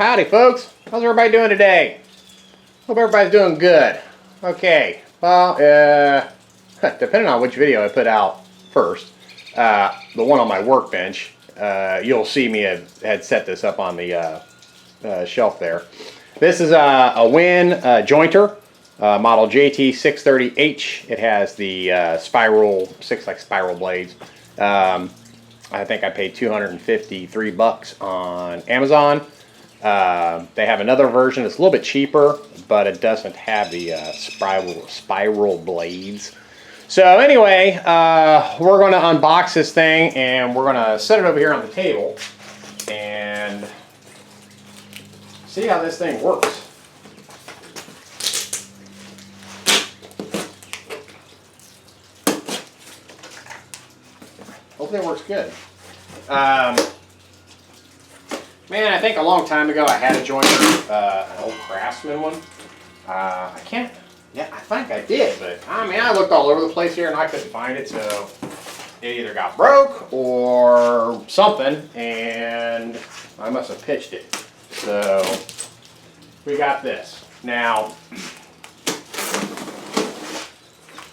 howdy folks. How's everybody doing today? Hope everybody's doing good. Okay, well, depending on which video I put out first, the one on my workbench, you'll see me had set this up on the shelf there. This is a Win jointer, model JT630H. It has the six spiral blades. I think I paid $253 on Amazon. They have another version that's a little bit cheaper, but it doesn't have the spiral blades. So anyway, we're going to unbox this thing and we're going to set it over here on the table and see how this thing works. Hopefully it works good. Man, I think a long time ago I had a jointer, an old Craftsman one. I think I did, but I mean, I looked all over the place here and I couldn't find it, so it either got broke or something, and I must have pitched it. So we got this. Now,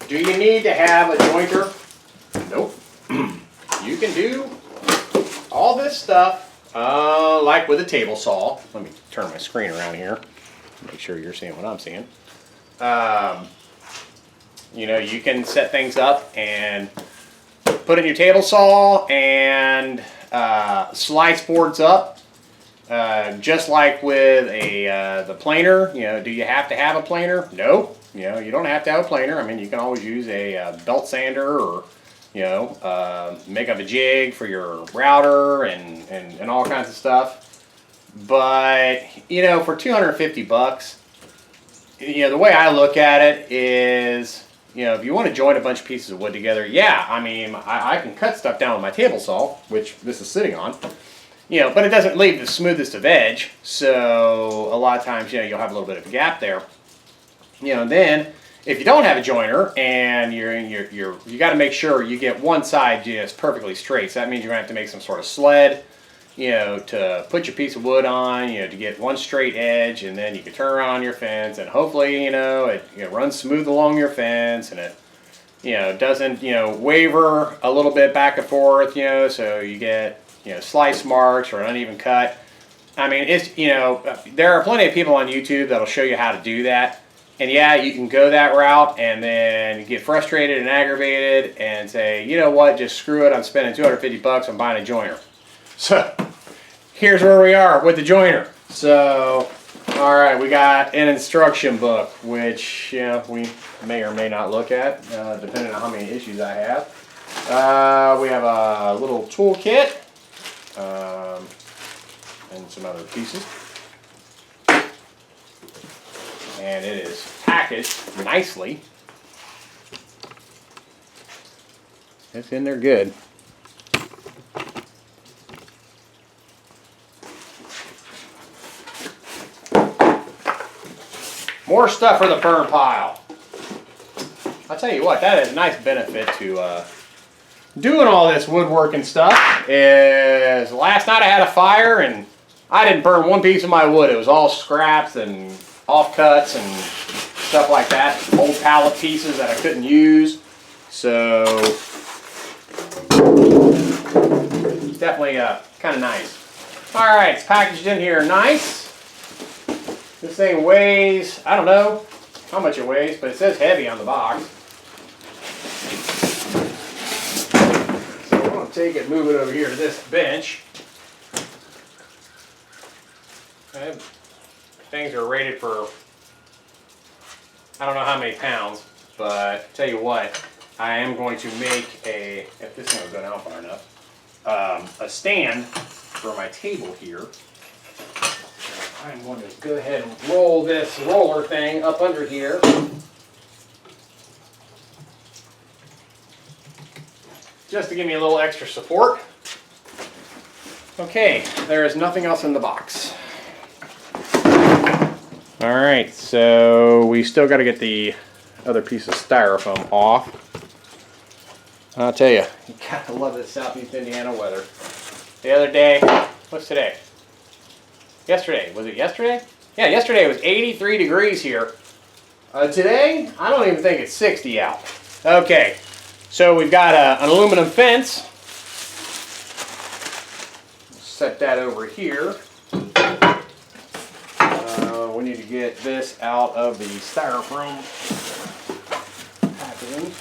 do you need to have a jointer? Nope. You can do all this stuff like with a table saw. Let me turn my screen around here. Make sure you're seeing what I'm seeing. You know, you can set things up and put in your table saw and slice boards up, just like with the planer. You know, do you have to have a planer? No. You know, you don't have to have a planer. I mean, you can always use a belt sander or, you know, make up a jig for your router and all kinds of stuff. But, you know, for $250, you know, the way I look at it is, you know, if you want to join a bunch of pieces of wood together, yeah, I mean, I can cut stuff down with my table saw, which this is sitting on, you know, but it doesn't leave the smoothest of edge. So a lot of times, you know, you'll have a little bit of a gap there. You know, and then if you don't have a jointer and you got to make sure you get one side just perfectly straight. So that means you're going to have to make some sort of sled, you know, to put your piece of wood on, you know, to get one straight edge, and then you can turn around on your fence, and hopefully, you know, it runs smooth along your fence, and it, you know, doesn't, you know, waver a little bit back and forth, you know, so you get, you know, slice marks or an uneven cut. I mean, it's, you know, there are plenty of people on YouTube that'll show you how to do that. And yeah, you can go that route and then get frustrated and aggravated and say, you know what, just screw it, I'm spending $250, I'm buying a jointer. So here's where we are with the jointer. So, all right, we got an instruction book, which, you know, we may or may not look at, depending on how many issues I have. We have a little tool kit and some other pieces. And it is packaged nicely. It's in there good. More stuff for the burn pile. I'll tell you what, that is a nice benefit to doing all this woodworking stuff. Is last night I had a fire and I didn't burn one piece of my wood. It was all scraps and offcuts and stuff like that. Old pallet pieces that I couldn't use. So it's definitely kind of nice. Alright, it's packaged in here nice. This thing weighs, I don't know how much it weighs, but it says heavy on the box. So I'm going to take it and move it over here to this bench. Okay. Things are rated for, I don't know how many pounds, but tell you what, I am going to make a, if this thing will go down far enough, a stand for my table here. I'm going to go ahead and roll this roller thing up under here. Just to give me a little extra support. Okay, there is nothing else in the box. Alright, so we still got to get the other piece of styrofoam off. I'll tell you, you gotta love this Southeast Indiana weather. The other day, what's today? Yesterday, was it yesterday? Yeah, yesterday it was 83 degrees here. Today, I don't even think it's 60 out. Okay, so we've got an aluminum fence. Set that over here. We need to get this out of the styrofoam packaging.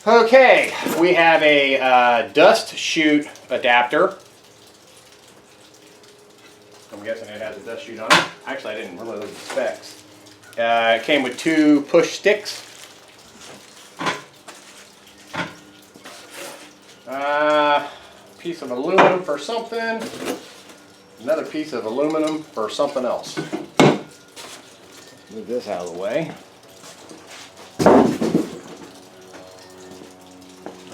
Okay, we have a dust chute adapter. I'm guessing it has a dust chute on it. Actually, I didn't really look at the specs. It came with 2 push sticks. Piece of aluminum for something. Another piece of aluminum for something else. Move this out of the way.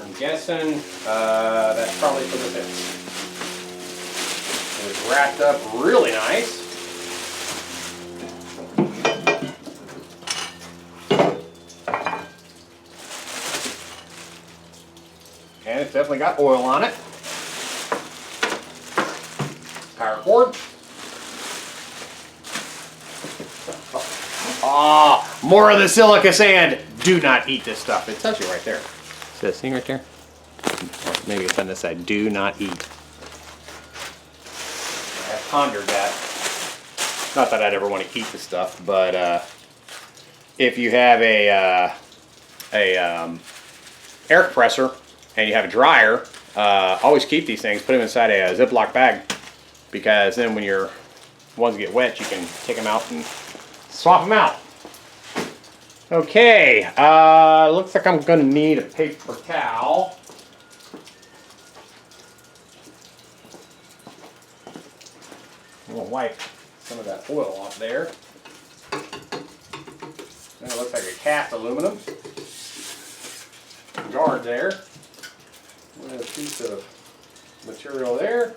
I'm guessing that's probably for the fence. It's wrapped up really nice. And it's definitely got oil on it. Power cord. Ah, more of the silica sand. Do not eat this stuff. It tells you right there. See that thing right there? Or maybe it's on this side. Do not eat. I've pondered that. Not that I'd ever want to eat the stuff, but if you have a air compressor and you have a dryer, always keep these things. Put them inside a Ziploc bag, because then when your ones get wet, you can take them out and swap them out. Okay, looks like I'm going to need a paper towel. I'm going to wipe some of that oil off there. And it looks like a cast aluminum guard there. With a piece of material there.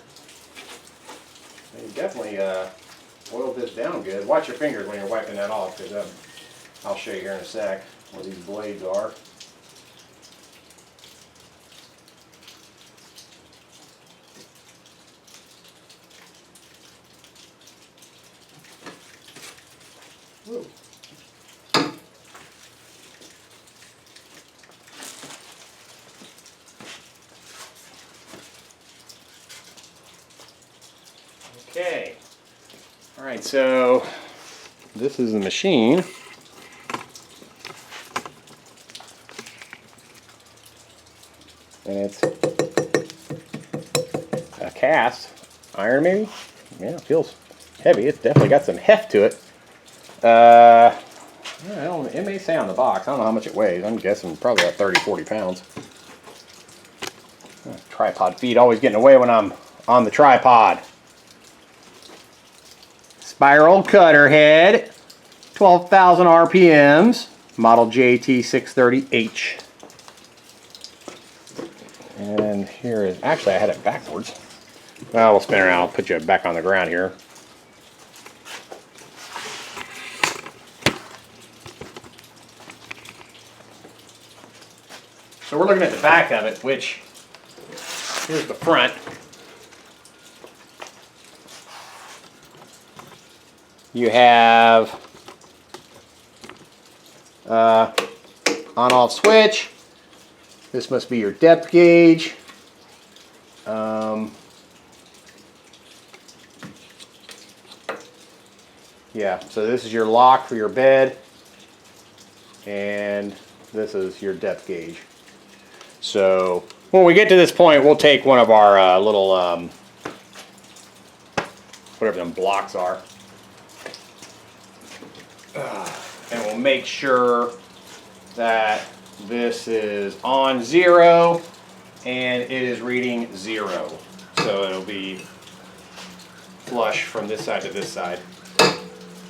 And you definitely oiled this down good. Watch your fingers when you're wiping that off, because I'll show you here in a sec where these blades are. Woo. Okay. All right, so this is the machine. And it's a cast iron, maybe? Yeah, it feels heavy. It's definitely got some heft to it. It may say on the box. I don't know how much it weighs. I'm guessing probably about 30, 40 pounds. Tripod feet always getting away when I'm on the tripod. Spiral cutter head, 12,000 RPMs, model JT630H. And here is, actually I had it backwards. Well, we'll spin around, I'll put you back on the ground here. So we're looking at the back of it, which, here's the front. You have on-off switch. This must be your depth gauge. Yeah, so this is your lock for your bed, and this is your depth gauge. So when we get to this point, we'll take one of our little, whatever them blocks are, and we'll make sure that this is on 0 and it is reading 0. So it'll be flush from this side to this side.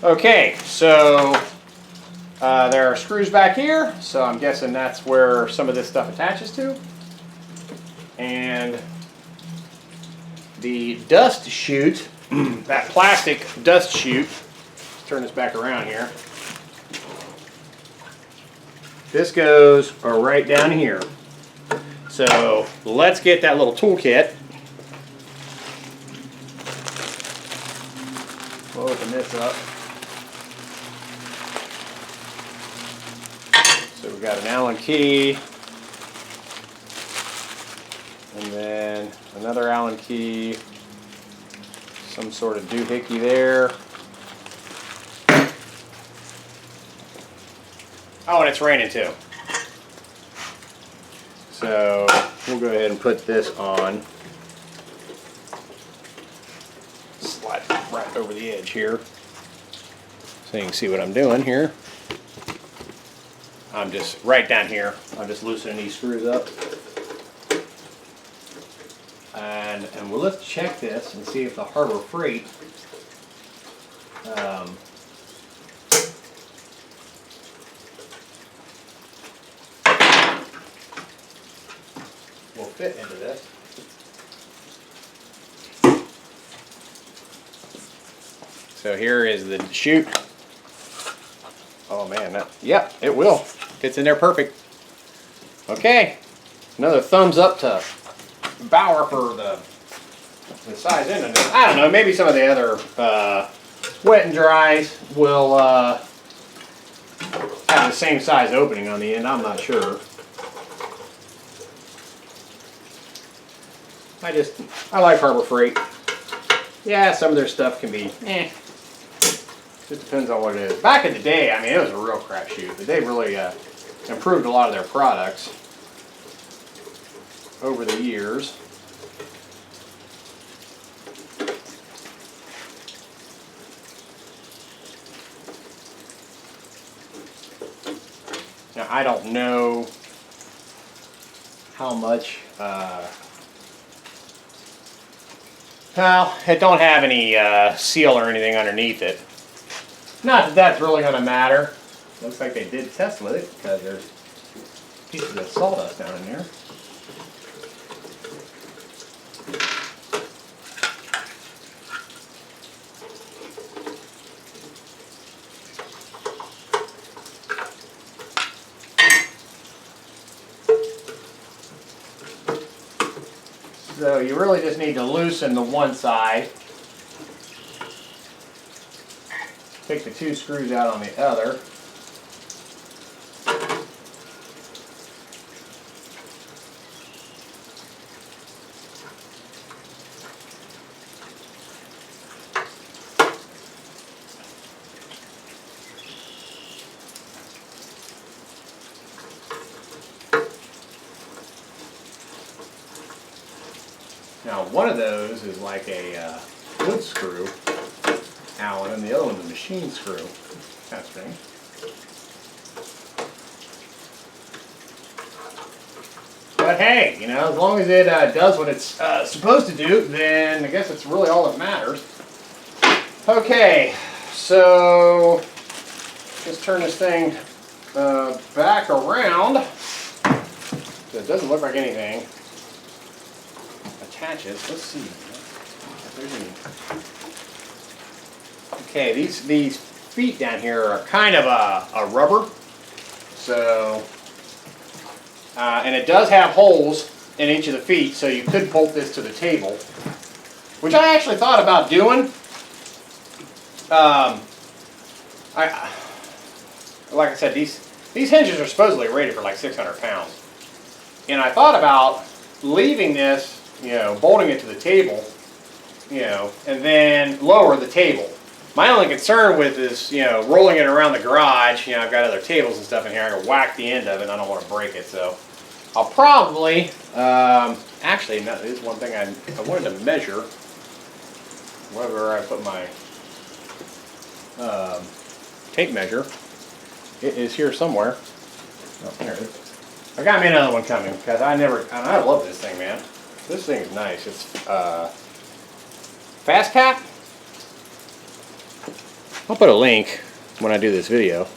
Okay, so there are screws back here, so I'm guessing that's where some of this stuff attaches to. And the dust chute, that plastic dust chute, turn this back around here. This goes right down here. So let's get that little toolkit. We'll open this up. So we've got an Allen key, and then another Allen key, some sort of doohickey there. Oh, and it's raining too. So we'll go ahead and put this on. Slide it right over the edge here, so you can see what I'm doing here. I'm just right down here. I'm just loosening these screws up. And well, let's check this and see if the Harbor Freight will fit into this. So here is the chute. Oh man, yep, it will. Fits in there perfect. Okay, another thumbs up to Bauer for the size end of it. I don't know, maybe some of the other wet and dries will have the same size opening on the end. I'm not sure. I like Harbor Freight. Yeah, some of their stuff can be Just depends on what it is. Back in the day, I mean, it was a real crapshoot, but they really improved a lot of their products over the years. Now, I don't know how much, well, it don't have any seal or anything underneath it. Not that that's really going to matter. Looks like they did test with it because there's pieces of sawdust down in there. So you really just need to loosen the one side. Take the two screws out on the other. Now one of those is like a wood screw, Allen, and the other one's a machine screw. That's strange. But hey, you know, as long as it does what it's supposed to do, then I guess it's really all that matters. Okay, so just turn this thing back around. So it doesn't look like anything attaches. Let's see if there's any. Okay, these feet down here are kind of a rubber, so and it does have holes in each of the feet, so you could bolt this to the table, which I actually thought about doing. Like I said, these hinges are supposedly rated for like 600 pounds, and I thought about leaving this, you know, bolting it to the table, you know, and then lower the table. My only concern with is, you know, rolling it around the garage. You know, I've got other tables and stuff in here. I can whack the end of it, and I don't want to break it. So I'll probably, actually, no, this is one thing I wanted to measure. Wherever I put my tape measure, it is here somewhere. Oh, there it is. I got me another one coming because I love this thing, man. This thing is nice. It's fast cap. I'll put a link when I do this video,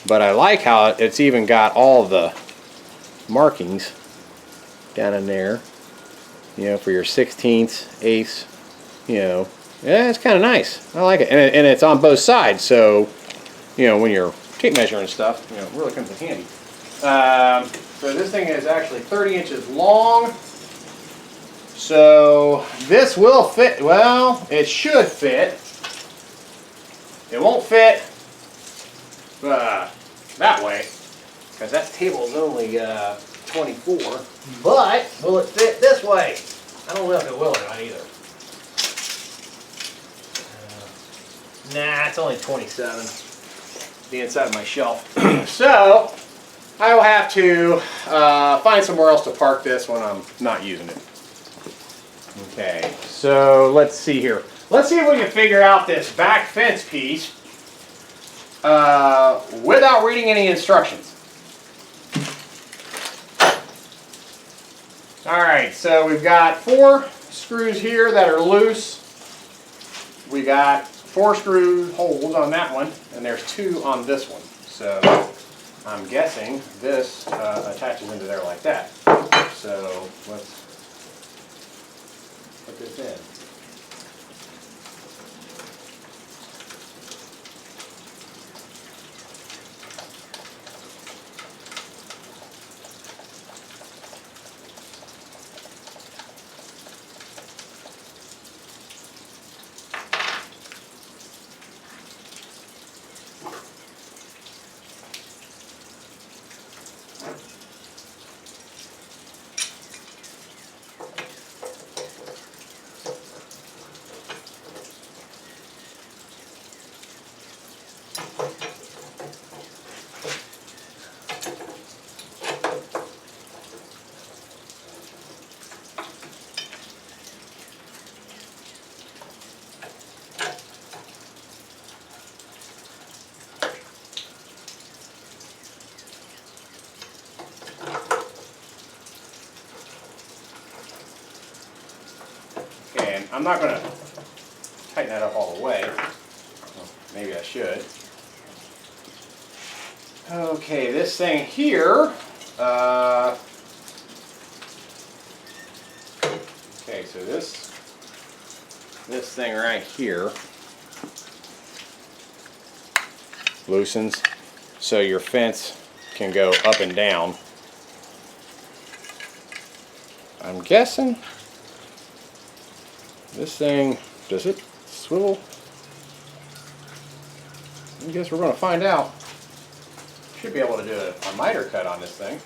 but I like how it's even got all the markings down in there, you know, for your 16ths, eighths, you know, Yeah, it's kind of nice. I like it, and it's on both sides, so you know when you're tape measuring stuff, you know, it really comes in handy. So this thing is actually 30 inches long. So this will fit. Well, it should fit. It won't fit that way because that table is only 24. But will it fit this way? I don't know if it will or not either. Nah, it's only 27. The inside of my shelf. So I will have to find somewhere else to park this when I'm not using it. Okay, so let's see here. Let's see if we can figure out this back fence piece without reading any instructions. Alright, so we've got 4 screws here that are loose. We got 4 screw holes on that one, and there's 2 on this one. So I'm guessing this attaches into there like that. So let's put this in. I'm not going to tighten that up all the way. Well, maybe I should. Okay, this thing here. Okay, so this thing right here loosens so your fence can go up and down. I'm guessing this thing, does it swivel? I guess we're going to find out. Should be able to do a miter cut on this thing.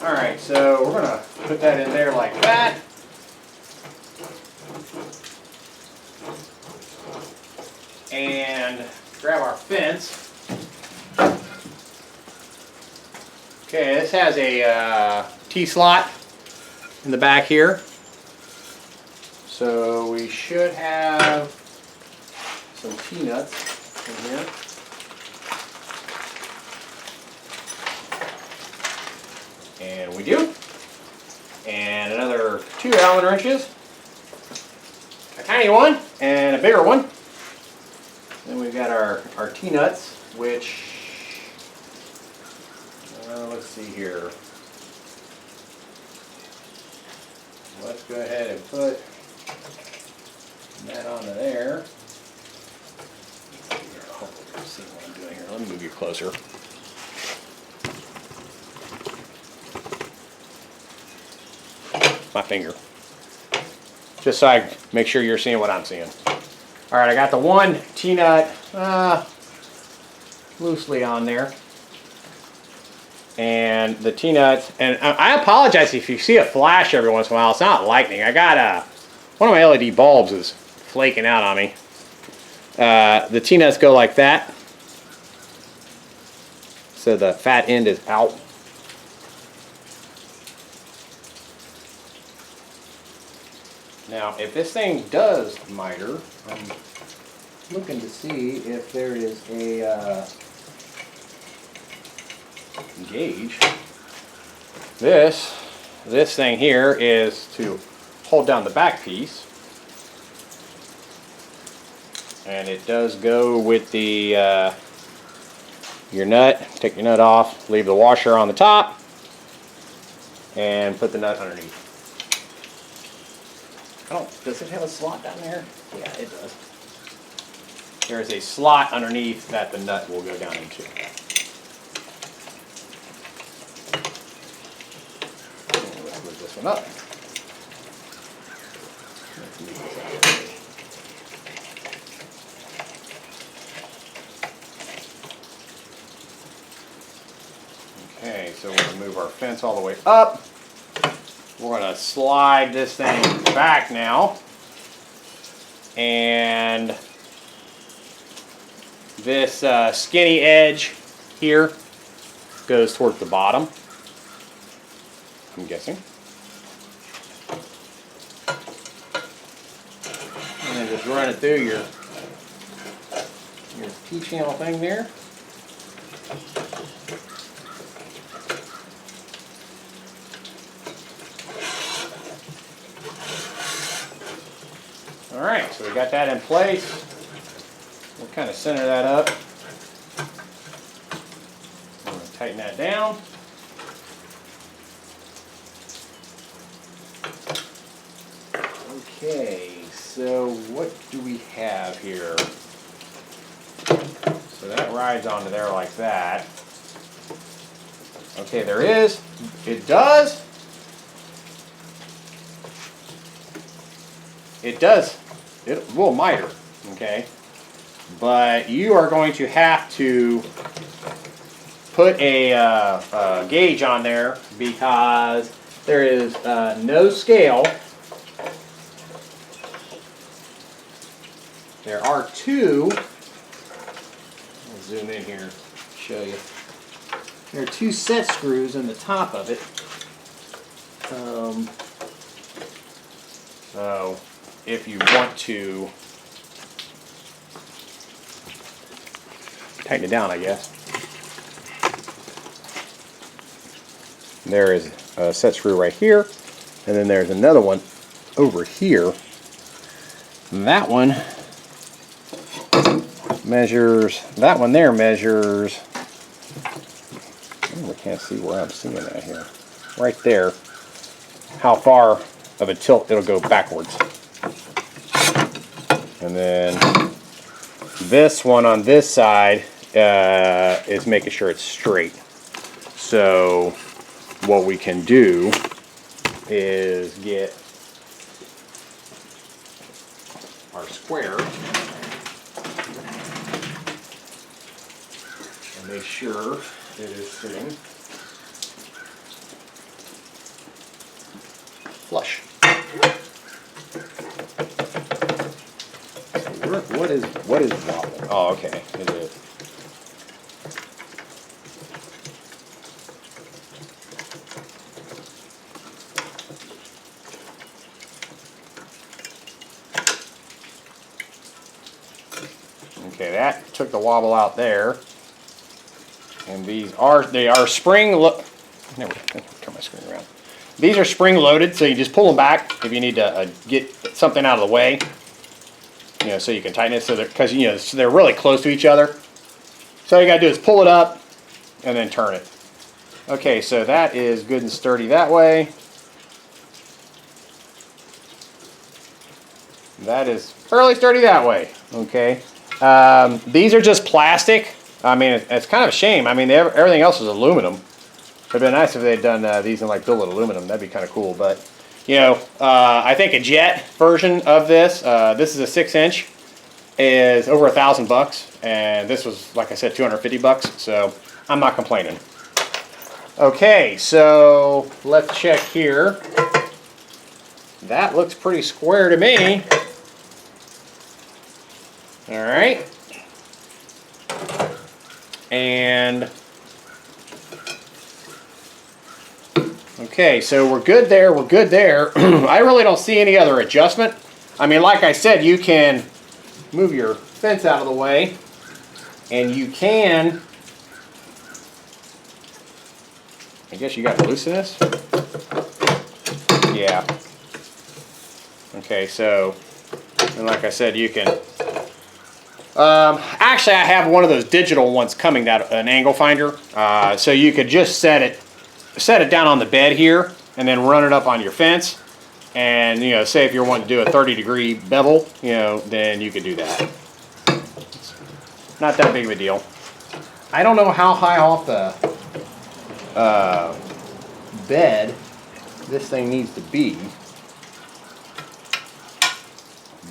Alright, so we're going to put that in there like that. And grab our fence. Okay, this has a T-slot in the back here. So we should have some T-nuts in here. And we do. And another 2 Allen wrenches. A tiny one and a bigger one. Then we've got our T-nuts, which, let's see here. Let's go ahead and put that onto there. Hopefully you can see what I'm doing here. Let me move you closer. My finger. Just so I make sure you're seeing what I'm seeing. Alright, I got the one T-nut loosely on there. And the T-nuts, and I apologize if you see a flash every once in a while. It's not lightning. I got one of my LED bulbs is flaking out on me. The T-nuts go like that. So the fat end is out. Now, if this thing does miter, I'm looking to see if there is a gauge. This thing here is to hold down the back piece, and it does go with the your nut. Take your nut off, leave the washer on the top, and put the nut underneath. does it have a slot down there? Yeah, it does. There's a slot underneath that the nut will go down into. Let's move this one up. Let's move this out. Okay, so we're going to move our fence all the way up. We're going to slide this thing back now. And this skinny edge here goes towards the bottom, I'm guessing. And then just run it through your P-channel thing there. Alright, so we got that in place. We'll kind of center that up. I'm going to tighten that down. Okay, so what do we have here? So that rides onto there like that. Okay, it does. It's a little miter, okay? But you are going to have to put a gauge on there because there is no scale. There are two, I'll zoom in here, show you. There are two set screws in the top of it. So if you want to tighten it down, I guess. There is a set screw right here, and then there's another one over here. And that one measures, that one there measures, oh, we can't see where I'm seeing that here. Right there, how far of a tilt it'll go backwards. And then this one on this side is making sure it's straight. So what we can do is get our square and make sure it is sitting flush. What is wobbling? Oh, okay. It is. Okay, that took the wobble out there. And they are spring turn my screen around. These are spring loaded, so you just pull them back if you need to get something out of the way. You know, so you can tighten it so because you know so they're really close to each other. So all you gotta do is pull it up and then turn it. Okay, so that is good and sturdy that way. That is fairly sturdy that way. Okay, these are just plastic. I mean, it's kind of a shame. I mean, everything else is aluminum. It'd be nice if they'd done these in like billet aluminum. That'd be kind of cool. But you know, I think a jet version of this, this is a 6-inch, is over $1,000, and this was, like I said, $250. So I'm not complaining. Okay, so let's check here. That looks pretty square to me. All right, and okay, so we're good there, we're good there. I really don't see any other adjustment. I mean, like I said, you can move your fence out of the way, and you can, I guess you got to loosen this? Yeah. Okay, so, and like I said, you can, actually I have one of those digital ones coming, an angle finder, so you could just set it down on the bed here and then run it up on your fence. And, you know, say if you're wanting to do a 30-degree bevel, you know, then you could do that. It's not that big of a deal. I don't know how high off the bed this thing needs to be,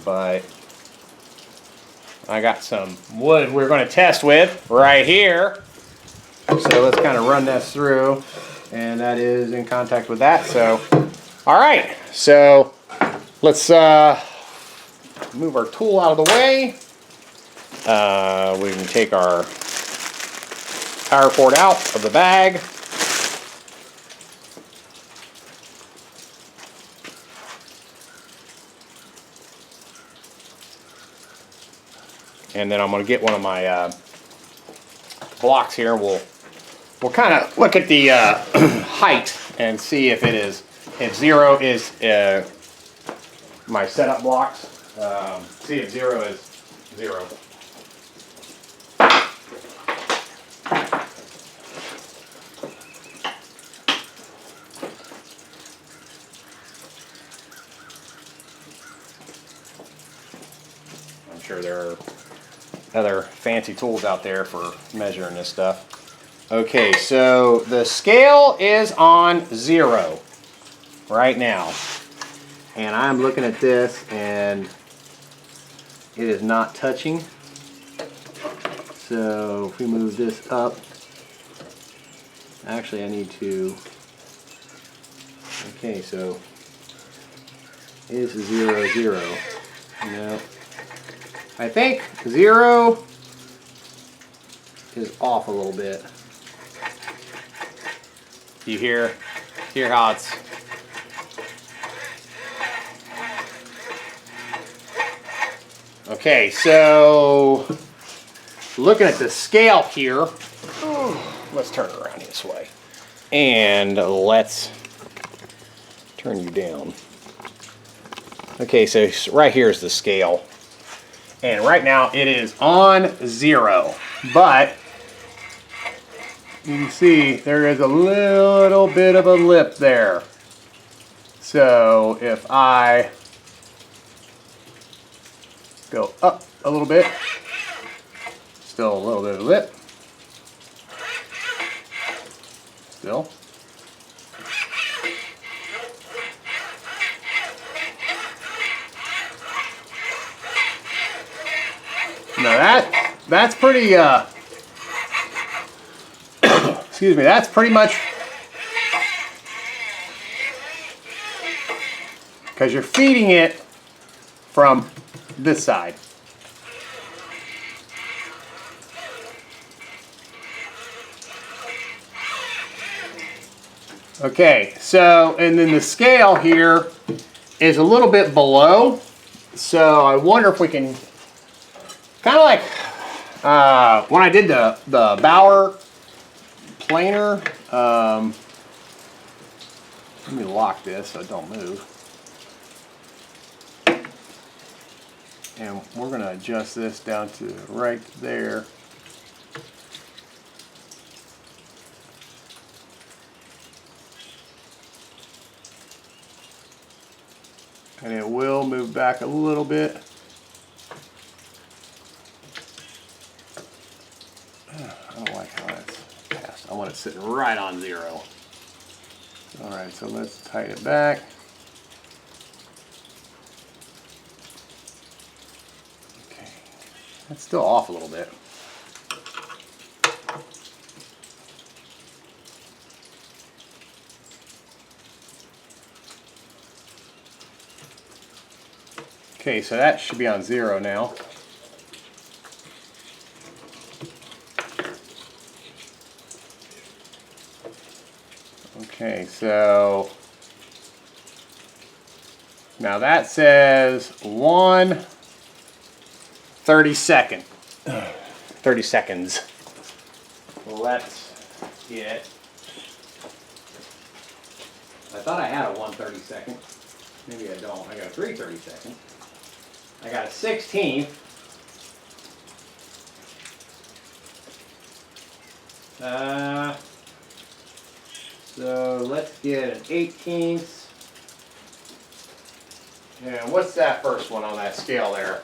but I got some wood we're going to test with right here. So let's kind of run this through, and that is in contact with that. So, all right, so let's move our tool out of the way. We can take our power cord out of the bag. And then I'm going to get one of my blocks here. We'll kind of look at the height and see if it is, if 0 is my setup blocks. See if 0 is 0. I'm sure there are other fancy tools out there for measuring this stuff. Okay, so the scale is on 0 right now. And I'm looking at this and it is not touching. So if we move this up, actually I need to, okay, so is 0, 0. No. I think 0 is off a little bit. You hear how it's okay. So looking at the scale here, let's turn it around this way, and let's turn you down. Okay, so right here is the scale. And right now it is on 0, but you can see there is a little bit of a lip there. So if I go up a little bit, still a little bit of lip, still. Now that's pretty excuse me, that's pretty much, because you're feeding it from this side. Okay, so and then the scale here is a little bit below, so I wonder if we can kind of like when I did the Bauer planer, let me lock this so it don't move. And we're going to adjust this down to right there. And it will move back a little bit. I don't like how that's passed. I want it sitting right on 0. Alright, so let's tighten it back. Okay, that's still off a little bit. Okay, so that should be on 0 now. Okay, so now that says 1/32. 30 seconds. Let's get, I thought I had a 1/32. Maybe I don't. I got a 3/32. I got a 16th. So let's get an 18th. Yeah, what's that first one on that scale there?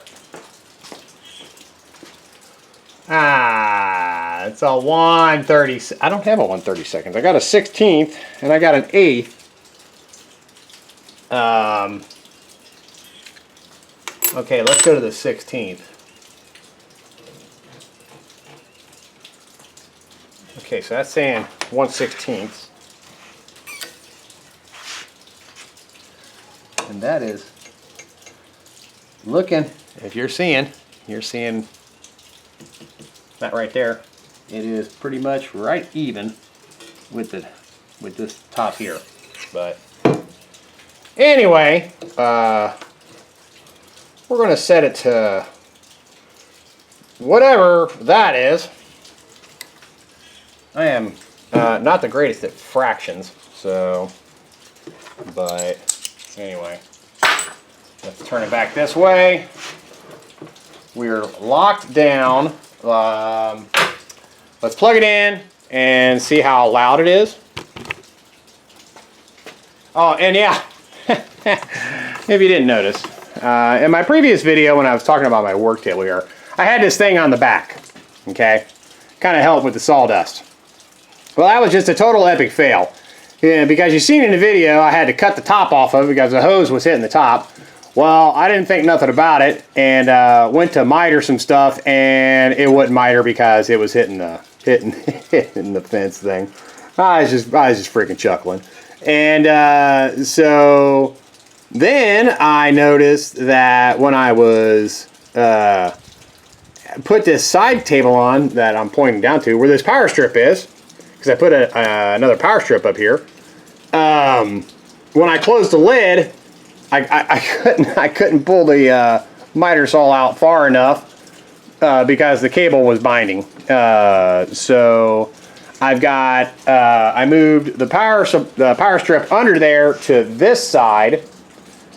Ah, it's a 1/30. I don't have a 1/32. I got a 16th and I got an 1/8. Okay, let's go to the 16th. Okay, so that's saying 1/16. And that is looking, if you're seeing that right there. It is pretty much right even with this top here. But anyway, we're going to set it to whatever that is. I am not the greatest at fractions, so, but anyway, let's turn it back this way. We're locked down. Let's plug it in and see how loud it is. Oh, and yeah, if you didn't notice, in my previous video when I was talking about my work table here, I had this thing on the back, okay? Kind of helped with the sawdust. Well, that was just a total epic fail. Yeah, because you've seen in the video, I had to cut the top off of it because the hose was hitting the top. Well, I didn't think nothing about it and went to miter some stuff, and it wouldn't miter because it was hitting the fence thing. I was just freaking chuckling. And so then I noticed that when I was put this side table on that I'm pointing down to, where this power strip is, because I put another power strip up here. When I closed the lid, I couldn't pull the miter saw out far enough because the cable was binding. So I've got I moved the power strip under there to this side,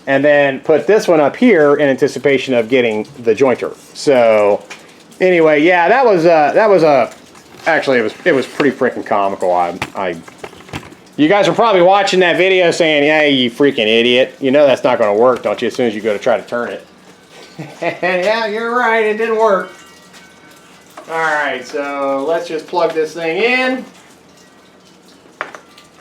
and then put this one up here in anticipation of getting the jointer. So anyway, yeah, that was actually it was pretty freaking comical. You guys are probably watching that video saying, "Yeah, you freaking idiot. You know that's not going to work, don't you?" As soon as you go to try to turn it. And yeah, you're right. It didn't work. All right, so let's just plug this thing in.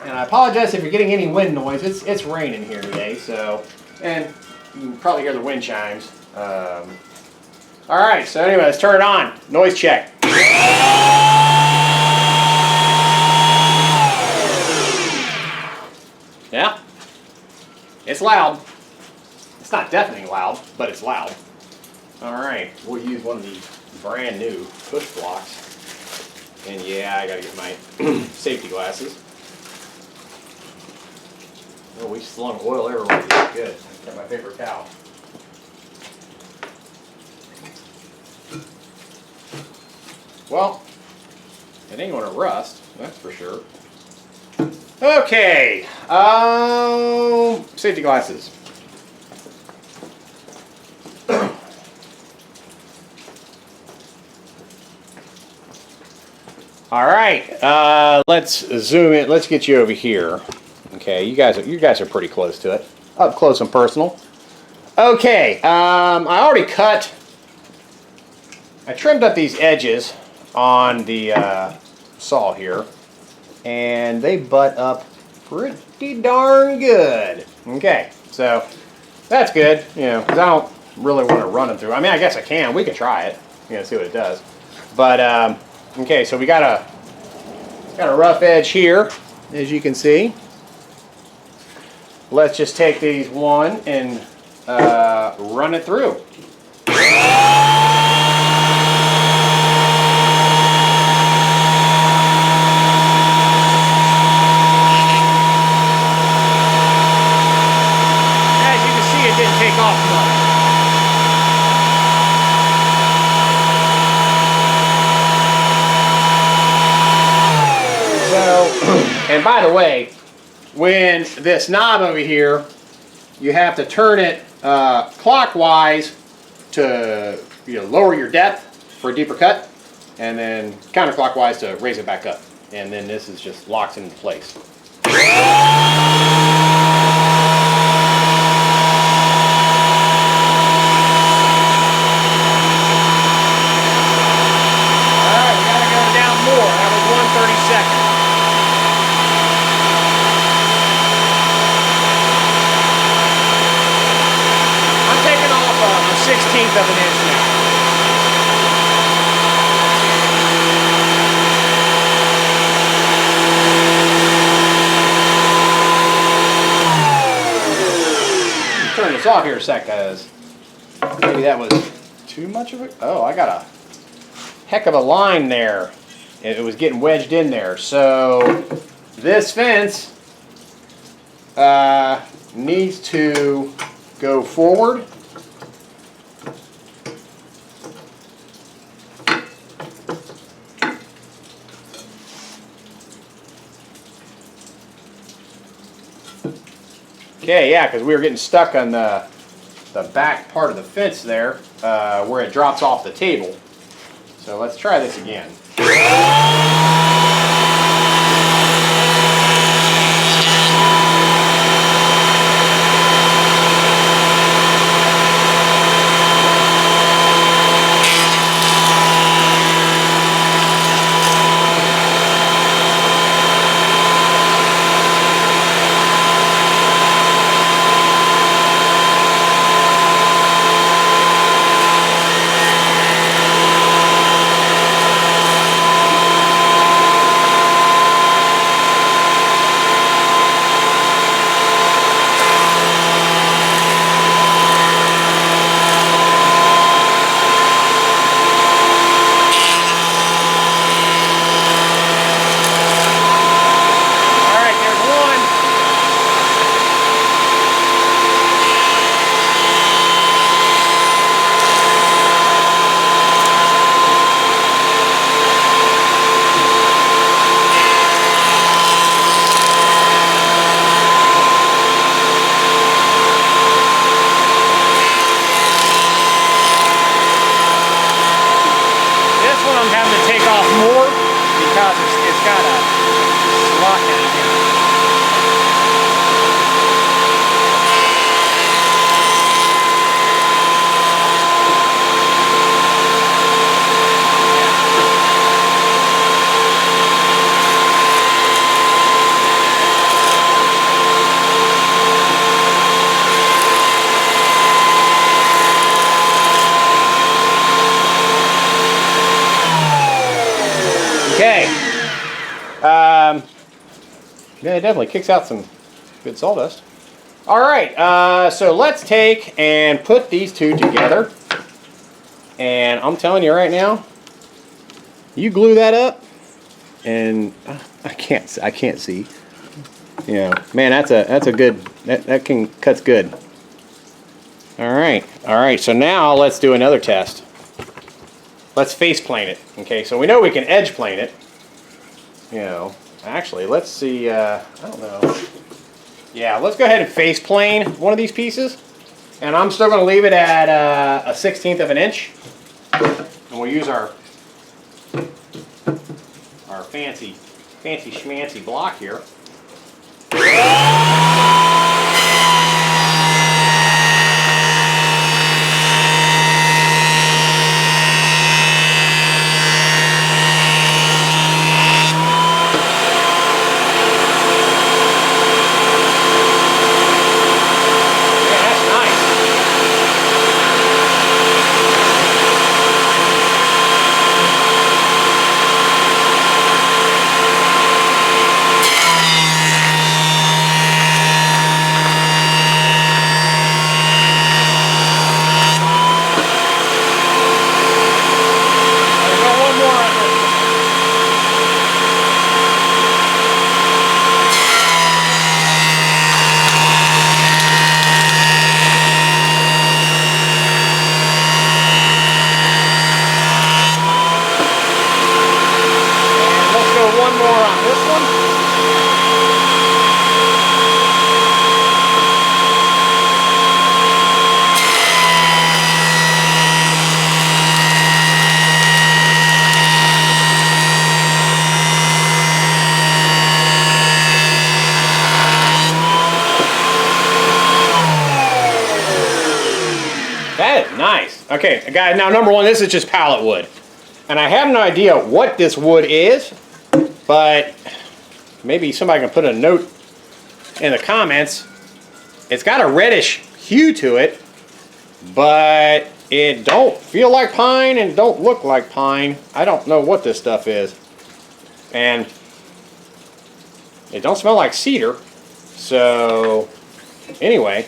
And I apologize if you're getting any wind noise. It's raining here today, so, and you can probably hear the wind chimes. All right, so anyway, let's turn it on. Noise check. Yeah, it's loud. It's not deafening loud, but it's loud. All right, we'll use one of these brand new push blocks. And yeah, I gotta get my safety glasses. Oh, we slung oil everywhere. Good. Got my paper towel. Well, it ain't gonna rust, that's for sure. Okay, safety glasses. All right, let's zoom in. Let's get you over here. Okay, you guys are pretty close to it, up close and personal. Okay, I trimmed up these edges on the saw here, and they butt up pretty darn good. Okay, so that's good, you know, because I don't really want to run them through. I mean, I guess I can. We can try it, you know, see what it does. But okay, so we got a rough edge here, as you can see. Let's just take these one and run it through. And by the way, when this knob over here, you have to turn it clockwise to lower your depth for a deeper cut, and then counterclockwise to raise it back up. And then this is just locks into place. 16th of an inch now. Turn this off here a sec, guys. Maybe that was too much of it. Oh, I got a heck of a line there. It was getting wedged in there. So this fence needs to go forward. Okay, yeah, because we were getting stuck on the back part of the fence there, where it drops off the table. So let's try this again. It's got a slot down here. Okay. Yeah, it definitely kicks out some good sawdust. All right, so let's take and put these two together. And I'm telling you right now, you glue that up, and I can't see. Yeah, man, that's a good, that cuts good. All right. So now let's do another test. Let's face plane it. Okay, so we know we can edge plane it. You know, actually, let's see. I don't know. Yeah, let's go ahead and face plane one of these pieces, and I'm still going to leave it at a 1/16 of an inch, and we'll use our fancy schmancy block here. One more on this one. That is nice. Okay, guys, now number one, this is just pallet wood. And I have no idea what this wood is, but maybe somebody can put a note in the comments. It's got a reddish hue to it, but It don't feel like pine and don't look like pine. I don't know what this stuff is. And it don't smell like cedar. So anyway,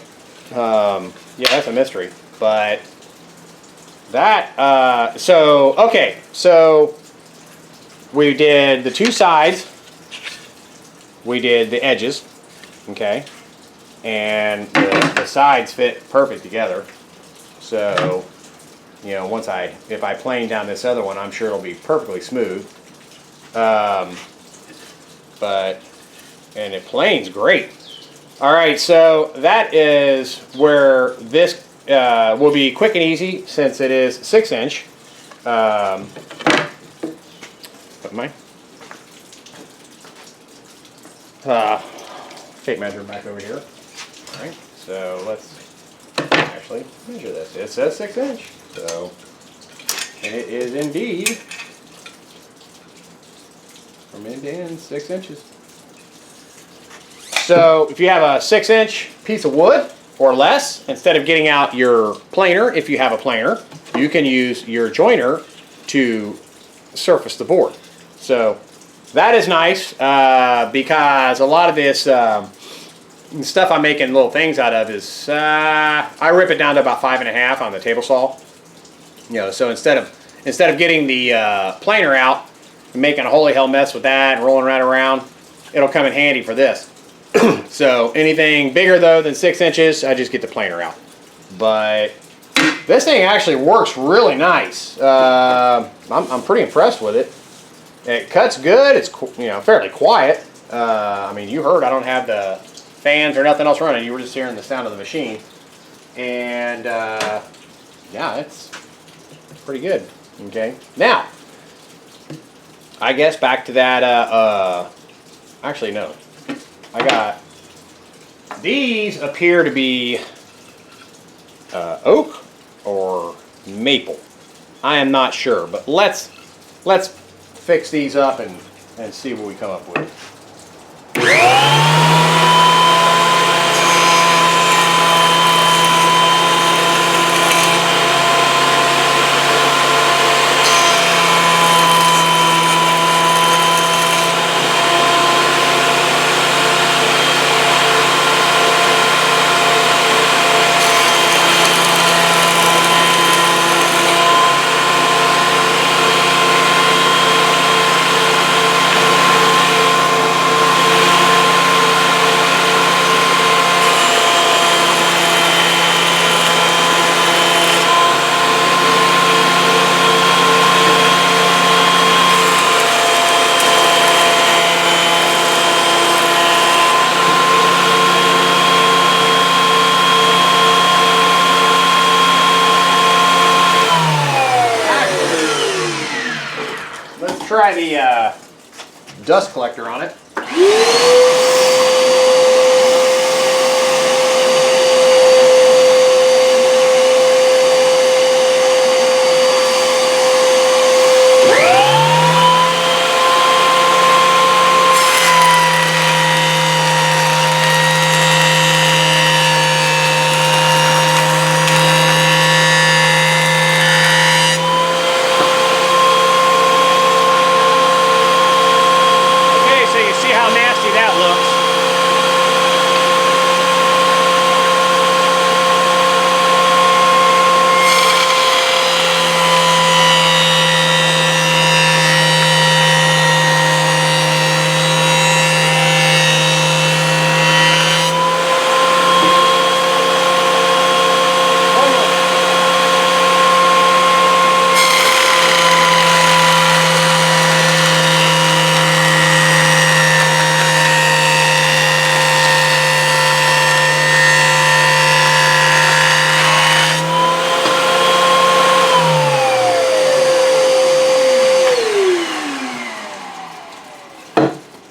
yeah, that's a mystery. But that, okay, so we did the two sides. We did the edges, okay? And the sides fit perfect together. So, you know, if I plane down this other one, I'm sure it'll be perfectly smooth. And it planes great. All right, so that is where this will be quick and easy since it is 6-inch. Put my tape measure back over here. All right, so let's actually measure this. It says 6-inch, so it is indeed from end to end 6 inches. So if you have a 6-inch piece of wood or less, instead of getting out your planer, if you have a planer, you can use your joiner to surface the board. So that is nice because a lot of this stuff I'm making little things out of is I rip it down to about 5.5 on the table saw. You know, so instead of getting the planer out and making a holy hell mess with that and rolling around, it'll come in handy for this. So anything bigger though than 6 inches, I just get the planer out. But this thing actually works really nice. I'm pretty impressed with it. It cuts good. It's, you know, fairly quiet. I mean, you heard I don't have the fans or nothing else running. You were just hearing the sound of the machine. And yeah, it's pretty good. Okay. Now, I guess back to that. Actually, no. I got these appear to be oak or maple. I am not sure, but let's fix these up and see what we come up with. Try the dust collector on it.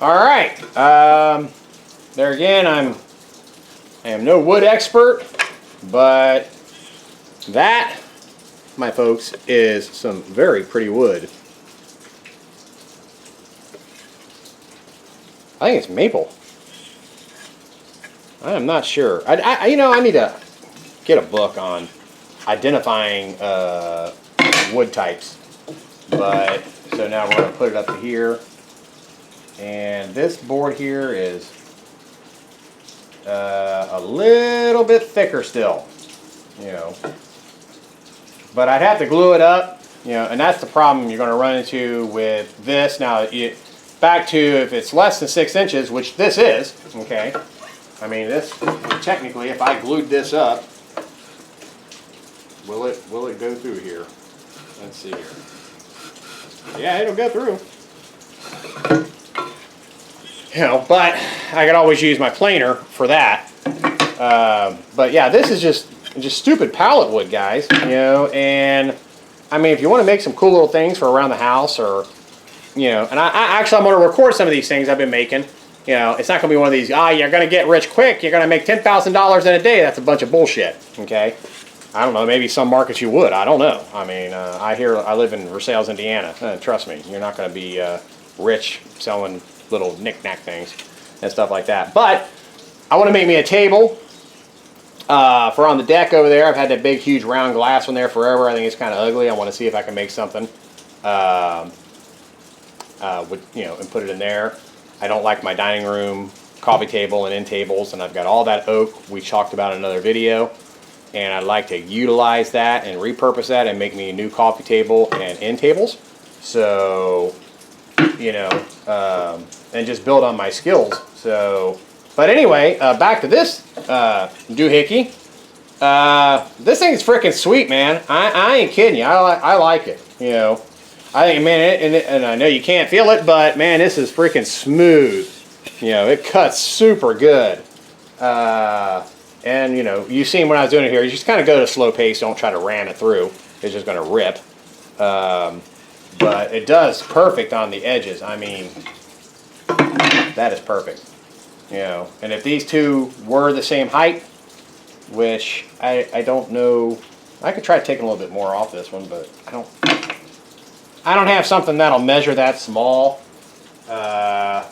All right. There again, I am no wood expert, but that, my folks, is some very pretty wood. I think it's maple. I am not sure. You know, I need to get a book on identifying wood types. But so now we're going to put it up to here, and this board here is a little bit thicker still, you know. But I'd have to glue it up, you know, and that's the problem you're going to run into with this. Now, back to if it's less than 6 inches, which this is, okay. I mean, this technically, if I glued this up, will it go through here? Let's see here. Yeah, it'll go through. You know, but I could always use my planer for that. But yeah, this is just stupid pallet wood, guys. You know, and I mean, if you want to make some cool little things for around the house, or you know, and I'm going to record some of these things I've been making. You know, it's not going to be one of these, you're going to get rich quick, you're going to make $10,000 in a day. That's a bunch of bullshit, okay? I don't know, maybe some markets you would. I don't know. I mean, I live in Versailles, Indiana. Trust me, you're not going to be rich selling little knick-knack things and stuff like that. But I want to make me a table for on the deck over there. I've had that big, huge, round glass one there forever. I think it's kind of ugly. I want to see if I can make something, you know, and put it in there. I don't like my dining room coffee table and end tables, and I've got all that oak we talked about in another video, and I'd like to utilize that and repurpose that and make me a new coffee table and end tables. So, you know, and just build on my skills. So, but anyway, back to this doohickey. This thing's freaking sweet, man. I ain't kidding you. I like it. You know. I think, man, and I know you can't feel it, but man, this is freaking smooth. You know, it cuts super good. And you know, you seen when I was doing it here, you just kind of go to slow pace. Don't try to ram it through. It's just going to rip. But it does perfect on the edges. I mean, that is perfect. You know, and if these two were the same height, which I don't know, I could try taking a little bit more off this one, but I don't have something that'll measure that small. I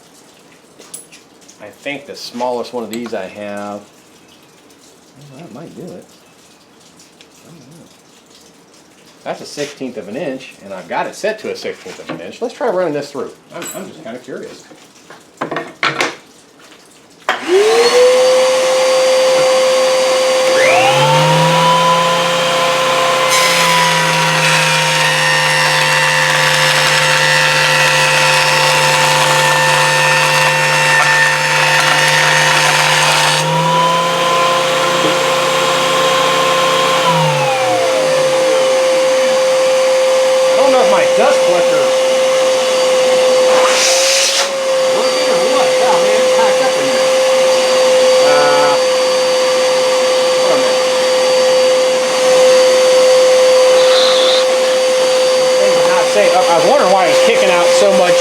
think the smallest one of these I have, well, that might do it. I don't know. That's a 1/16 of an inch, and I've got it set to a 1/16 of an inch. Let's try running this through. I'm just kind of curious. Dust collector working or what? Oh man, it's packed up in there. Hold on a minute. Things are not safe. I was wondering why it's kicking out so much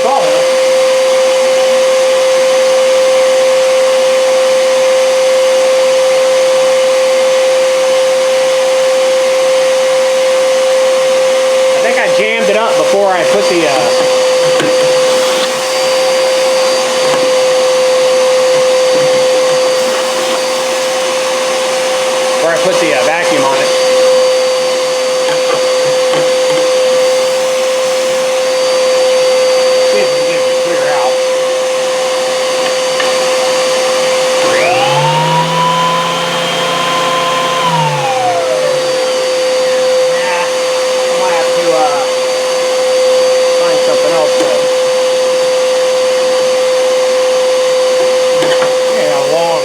sawdust. Jammed it up before I put the vacuum on it. See if we can get it to clear out. Something else to, yeah, long.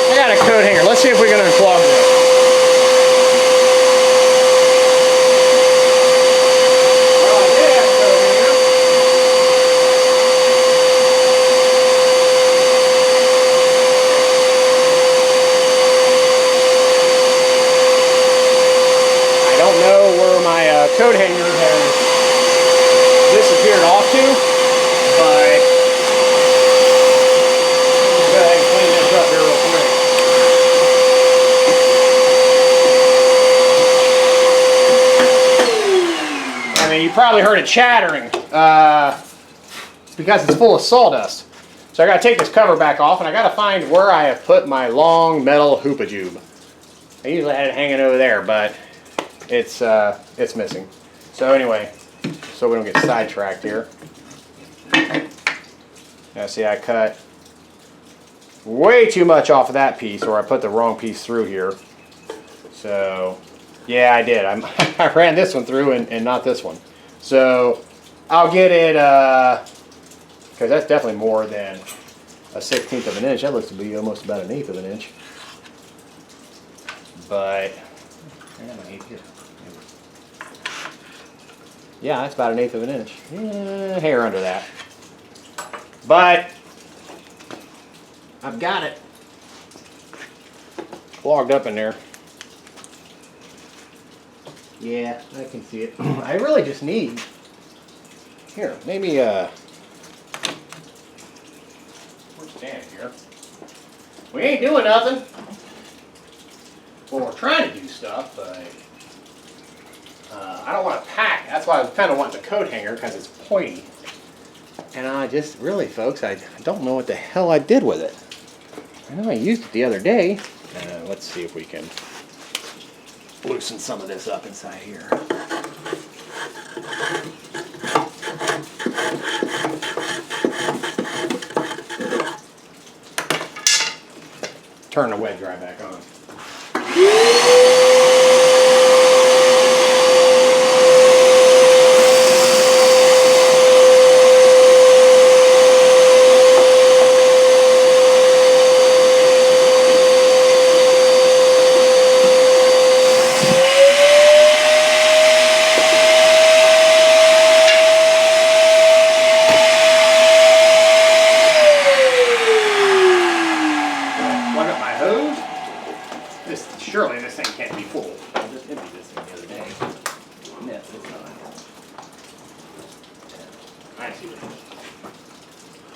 I got a coat hanger. Let's see if we can unclog this. Well, I did have a coat hanger. I don't know where my coat hanger has disappeared off to, but let's go ahead and clean this up here real quick. I mean, you probably heard it chattering. because it's full of sawdust. So I gotta take this cover back off, and I gotta find where I have put my long metal hoopajube. I usually had it hanging over there, but it's missing. So anyway, so we don't get sidetracked here. Now see, I cut way too much off of that piece, or I put the wrong piece through here. So yeah, I did. I ran this one through and not this one. So I'll get it, because that's definitely more than a 1/16 of an inch. That looks to be almost about 1/8 of an inch. But I got my 8 here. Yeah, that's about 1/8 of an inch. Yeah, hair under that. But I've got it clogged up in there. Yeah, I can see it. I really just need, here, maybe where's Dan here? We ain't doing nothing. Well, we're trying to do stuff, but I don't want to pack. That's why I was kind of wanting the coat hanger, because it's pointy. And I just, really, folks, I don't know what the hell I did with it. I know I used it the other day. Let's see if we can loosen some of this up inside here. Turn the wet dry back on. Surely this thing can't be full. I just emptied this thing the other day. Yes, it's not. I see what it is.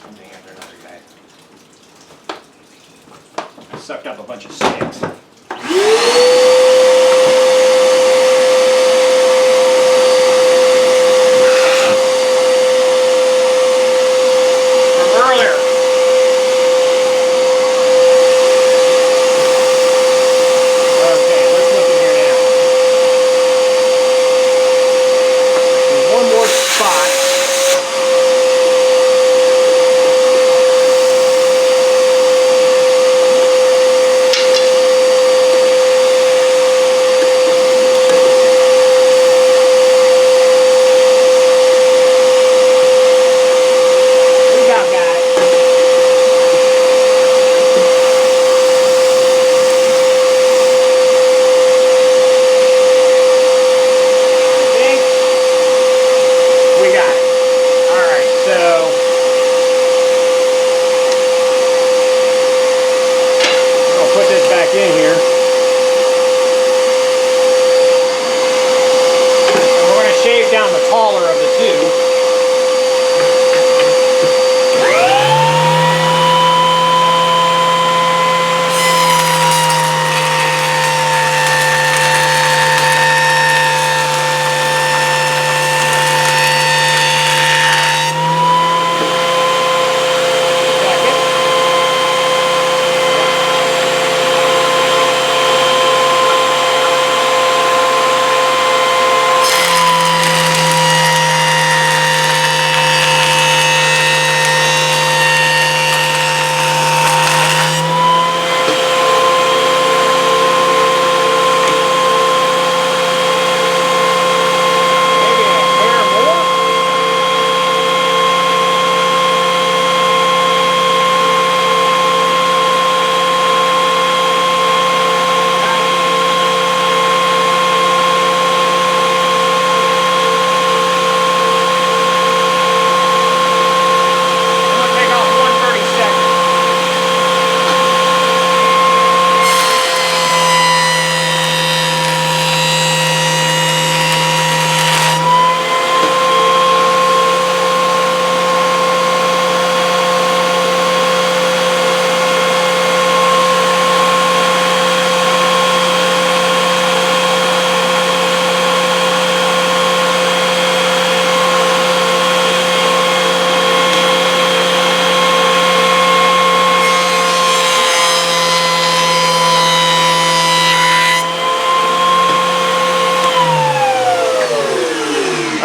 Something after another guy. I sucked up a bunch of sticks.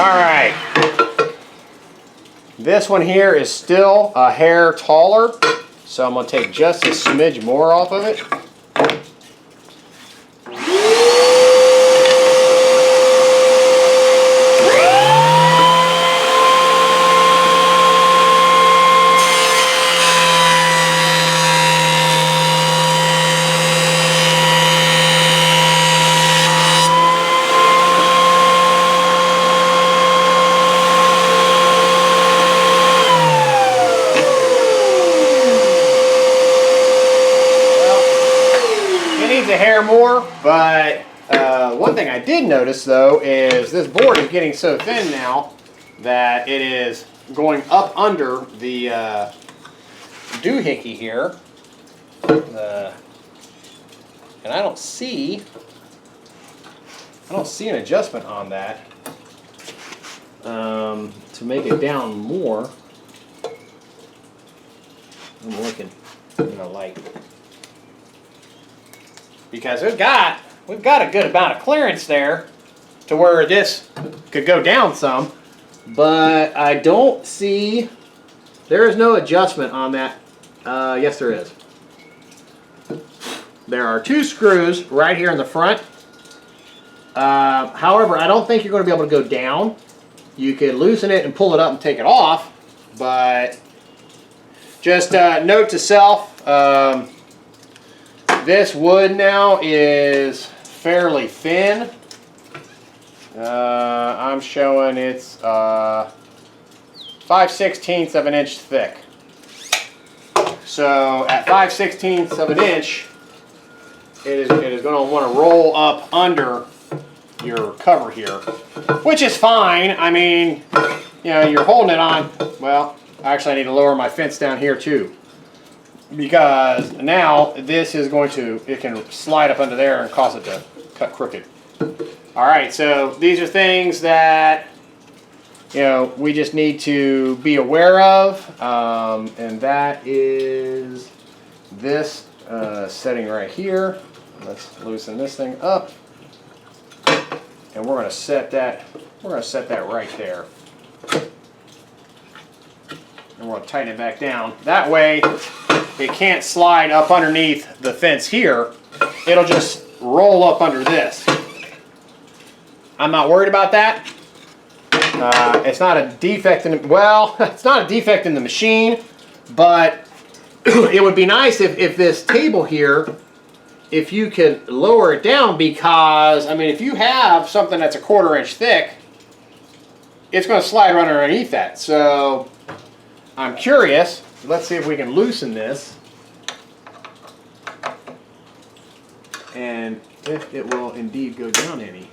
right. This one here is still a hair taller, so I'm going to take just a smidge more off of it. A hair more, but one thing I did notice though is this board is getting so thin now that it is going up under the doohickey here, and I don't see an adjustment on that to make it down more. I'm looking in the light. Because we've got a good amount of clearance there to where this could go down some, but I don't see, there is no adjustment on that. Yes, there is. There are 2 screws right here in the front. However, I don't think you're going to be able to go down. You could loosen it and pull it up and take it off, but just note to self, this wood now is fairly thin. I'm showing it's 5/16 of an inch thick. So at 5/16 of an inch, it is going to want to roll up under your cover here, which is fine. I mean, you know, you're holding it on. Well, actually, I need to lower my fence down here too, because now this is going to, it can slide up under there and cause it to cut crooked. All right, so these are things that, you know, we just need to be aware of, and that is this setting right here. Let's loosen this thing up, and we're going to set that. We're going to set that right there. And we're going to tighten it back down. That way, it can't slide up underneath the fence here. It'll just roll up under this. I'm not worried about that. It's not a defect in, well, it's not a defect in the machine, but it would be nice if this table here, if you could lower it down, because, I mean, if you have something that's a 1/4 inch thick, it's going to slide right underneath that. So I'm curious. Let's see if we can loosen this, and if it will indeed go down any.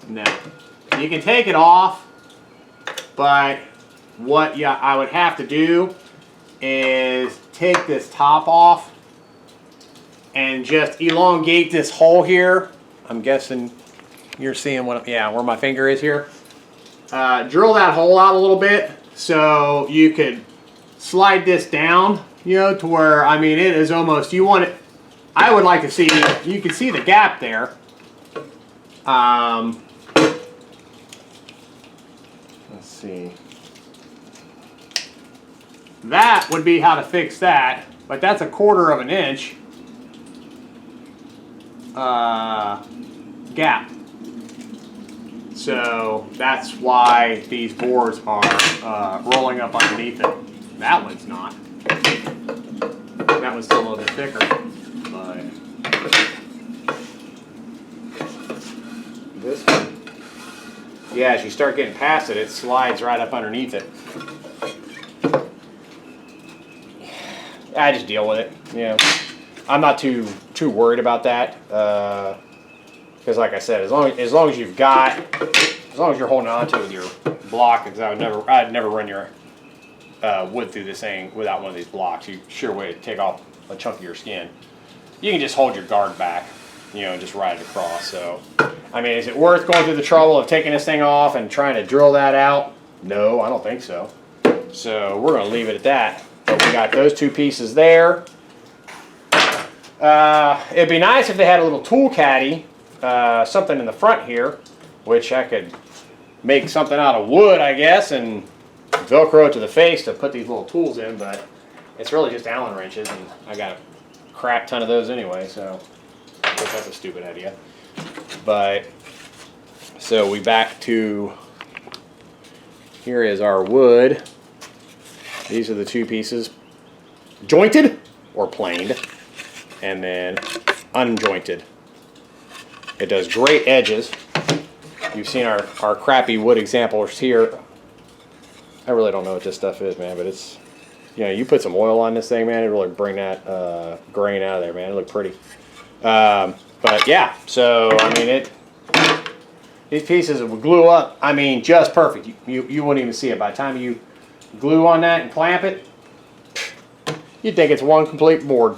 No. You can take it off, but what I would have to do is take this top off and just elongate this hole here. I'm guessing you're seeing what, yeah, where my finger is here. Drill that hole out a little bit so you could slide this down, you know, to where, I mean, it is almost, you want it, I would like to see, you can see the gap there. Let's see. That would be how to fix that, but that's a 1/4 of an inch gap. So that's why these boards are rolling up underneath it. That one's not. That one's still a little bit thicker, but this one, yeah, as you start getting past it, it slides right up underneath it. I just deal with it. You know, I'm not too worried about that, because like I said, as long as you've got, as long as you're holding on to it with your block, because I'd never run your wood through this thing without one of these blocks. You sure way to take off a chunk of your skin. You can just hold your guard back, you know, and just ride it across. So, I mean, is it worth going through the trouble of taking this thing off and trying to drill that out? No, I don't think so. So we're going to leave it at that. But we got those 2 pieces there. It'd be nice if they had a little tool caddy, something in the front here, which I could make something out of wood, I guess, and Velcro it to the face to put these little tools in, but it's really just Allen wrenches, and I got a crap ton of those anyway, so I guess that's a stupid idea. But, so we back to, here is our wood. These are the two pieces, jointed or planed, and then unjointed. It does great edges. You've seen our crappy wood examples here. I really don't know what this stuff is, man, but it's, you know, you put some oil on this thing, man, it really bring that grain out of there, man. It look pretty. But yeah, so I mean, these pieces would glue up, I mean, just perfect. You wouldn't even see it. By the time you glue on that and clamp it, you'd think it's one complete board.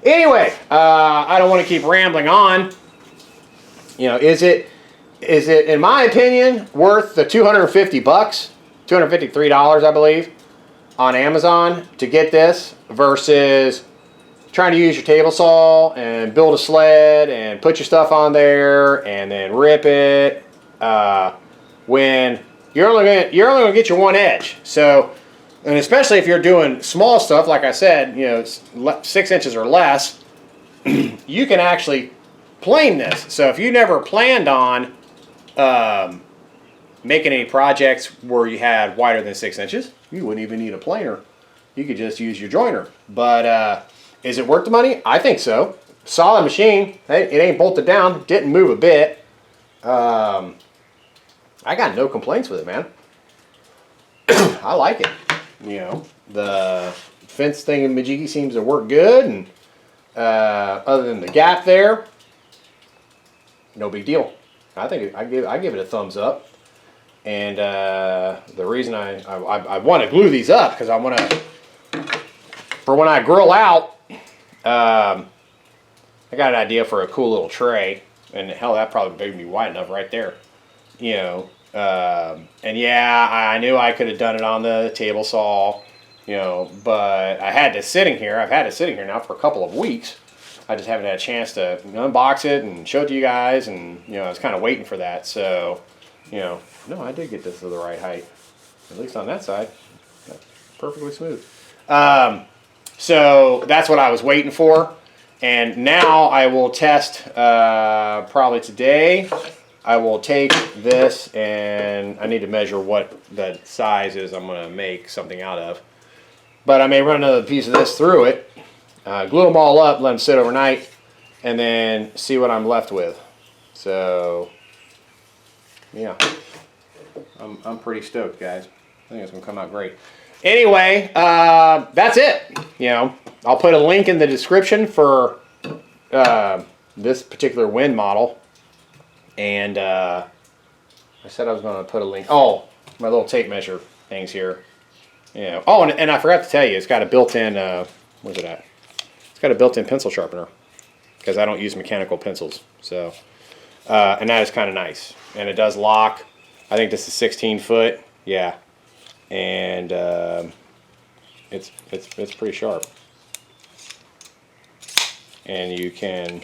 Anyway, I don't want to keep rambling on. You know, is it, in my opinion, worth the 250 bucks, $253, I believe, on Amazon to get this versus trying to use your table saw and build a sled and put your stuff on there and then rip it when you're only gonna get your one edge. So, and especially if you're doing small stuff, like I said, you know, 6 inches or less, you can actually plane this. So if you never planned on making any projects where you had wider than 6 inches, you wouldn't even need a planer. You could just use your joiner. But is it worth the money? I think so. Solid machine. It ain't bolted down. Didn't move a bit. I got no complaints with it, man. I like it. You know, the fence thing in Majiki seems to work good, and other than the gap there, no big deal. I think I give it a thumbs up. And the reason I want to glue these up because I want to, for when I grill out, I got an idea for a cool little tray, and hell, that probably would be wide enough right there, you know. And yeah, I knew I could have done it on the table saw, you know, but I had this sitting here. I've had it sitting here now for a couple of weeks. I just haven't had a chance to unbox it and show it to you guys, and you know, I was kind of waiting for that. So, you know, no, I did get this to the right height, at least on that side. That's perfectly smooth. So that's what I was waiting for, and now I will test. Probably today, I will take this, and I need to measure what the size is I'm going to make something out of. But I may run another piece of this through it, glue them all up, let them sit overnight, and then see what I'm left with. So, yeah, I'm pretty stoked, guys. I think it's going to come out great. Anyway, that's it. You know, I'll put a link in the description for this particular wind model. And I said I was going to put a link. Oh, my little tape measure things here. Yeah. Oh, and I forgot to tell you, it's got a built-in, where's it at? It's got a built-in pencil sharpener because I don't use mechanical pencils. So, and that is kind of nice. And it does lock. I think this is 16 foot. Yeah. And it's pretty sharp. And you can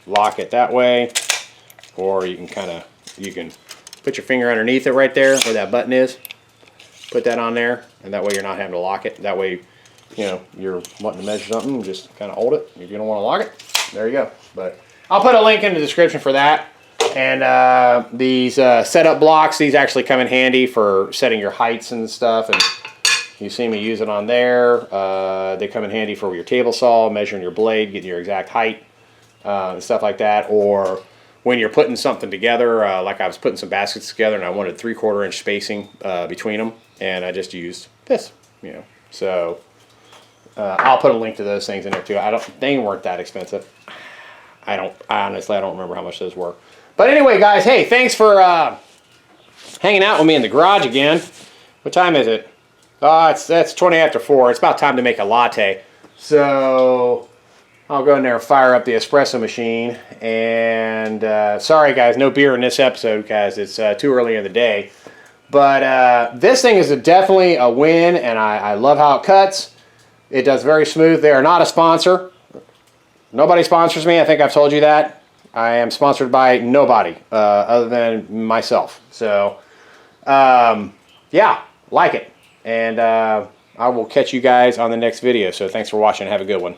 lock it that way, or you can you can put your finger underneath it right there where that button is. Put that on there, and that way you're not having to lock it. That way, you know, you're wanting to measure something, just kind of hold it. If you don't want to lock it, there you go. But I'll put a link in the description for that. And these setup blocks, these actually come in handy for setting your heights and stuff. And you see me use it on there. They come in handy for your table saw, measuring your blade, getting your exact height, and stuff like that. Or when you're putting something together, like I was putting some baskets together, and I wanted 3/4 inch spacing between them, and I just used this, you know. So I'll put a link to those things in there too. They weren't that expensive. I honestly don't remember how much those were. But anyway, guys, hey, thanks for hanging out with me in the garage again. What time is it? It's 20 after 4. It's about time to make a latte. So I'll go in there and fire up the espresso machine. And sorry, guys, no beer in this episode, guys. It's too early in the day. But this thing is definitely a win, and I love how it cuts. It does very smooth. They are not a sponsor. Nobody sponsors me. I think I've told you that. I am sponsored by nobody other than myself. So, yeah, like it. And I will catch you guys on the next video. So thanks for watching. Have a good one.